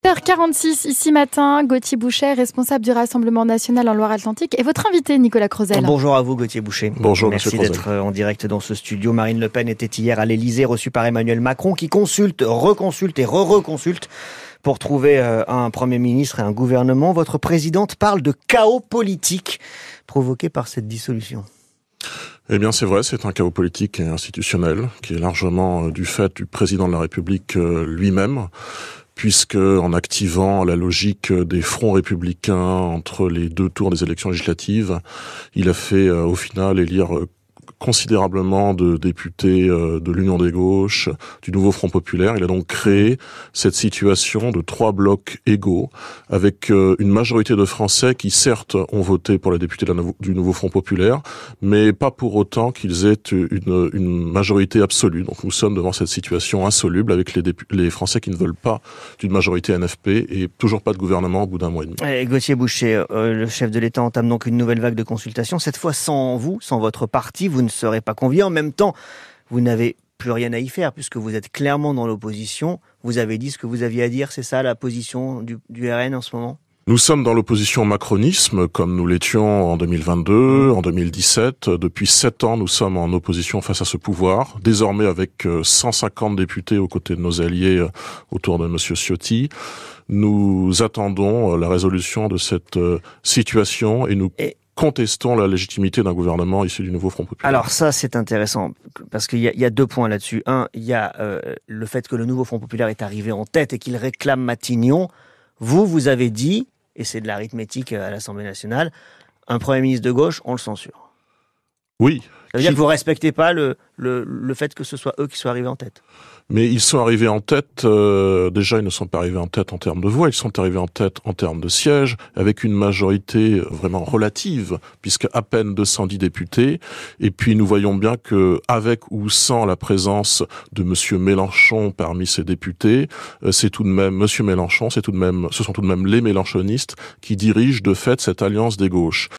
8h46, ici matin, Gauthier Bouchet, responsable du Rassemblement National en Loire-Atlantique, et votre invité, Nicolas Crozel. Bonjour à vous, Gauthier Bouchet. Bonjour, merci d'être en direct dans ce studio. Marine Le Pen était hier à l'Elysée, reçue par Emmanuel Macron, qui consulte, reconsulte et re-reconsulte pour trouver un Premier ministre et un gouvernement. Votre présidente parle de chaos politique provoqué par cette dissolution. Eh bien, c'est vrai, c'est un chaos politique et institutionnel qui est largement du fait du président de la République lui-même, puisque en activant la logique des fronts républicains entre les deux tours des élections législatives, il a fait au final élire considérablement de députés de l'Union des gauches, du Nouveau Front populaire. Il a donc créé cette situation de 3 blocs égaux, avec une majorité de Français qui certes ont voté pour les députés du Nouveau Front populaire, mais pas pour autant qu'ils aient une majorité absolue. Donc nous sommes devant cette situation insoluble avec les Français qui ne veulent pas d'une majorité NFP et toujours pas de gouvernement au bout d'un mois et demi. Gauthier Bouchet, le chef de l'État entame donc une nouvelle vague de consultation, cette fois sans vous, sans votre parti. Vous ne serez pas convié. En même temps, vous n'avez plus rien à y faire puisque vous êtes clairement dans l'opposition. Vous avez dit ce que vous aviez à dire, c'est ça la position du RN en ce moment ? Nous sommes dans l'opposition au macronisme, comme nous l'étions en 2022, en 2017. Depuis 7 ans, nous sommes en opposition face à ce pouvoir. Désormais, avec 150 députés aux côtés de nos alliés autour de Monsieur Ciotti, nous attendons la résolution de cette situation et nous contestons la légitimité d'un gouvernement issu du Nouveau Front populaire. Alors ça, c'est intéressant, parce qu'il y a 2 points là-dessus. Un, il y a le fait que le Nouveau Front populaire est arrivé en tête et qu'il réclame Matignon. Vous avez dit, et c'est de l'arithmétique à l'Assemblée nationale, un Premier ministre de gauche, on le censure. Oui. Ça veut dire que vous ne respectez pas le fait que ce soit eux qui soient arrivés en tête. Mais ils sont arrivés en tête, déjà ils ne sont pas arrivés en tête en termes de voix, ils sont arrivés en tête en termes de sièges, avec une majorité vraiment relative, puisque à peine 210 députés, et puis nous voyons bien que, avec ou sans la présence de Monsieur Mélenchon parmi ces députés, c'est tout de même Monsieur Mélenchon, ce sont tout de même les mélenchonistes qui dirigent de fait cette alliance des gauches.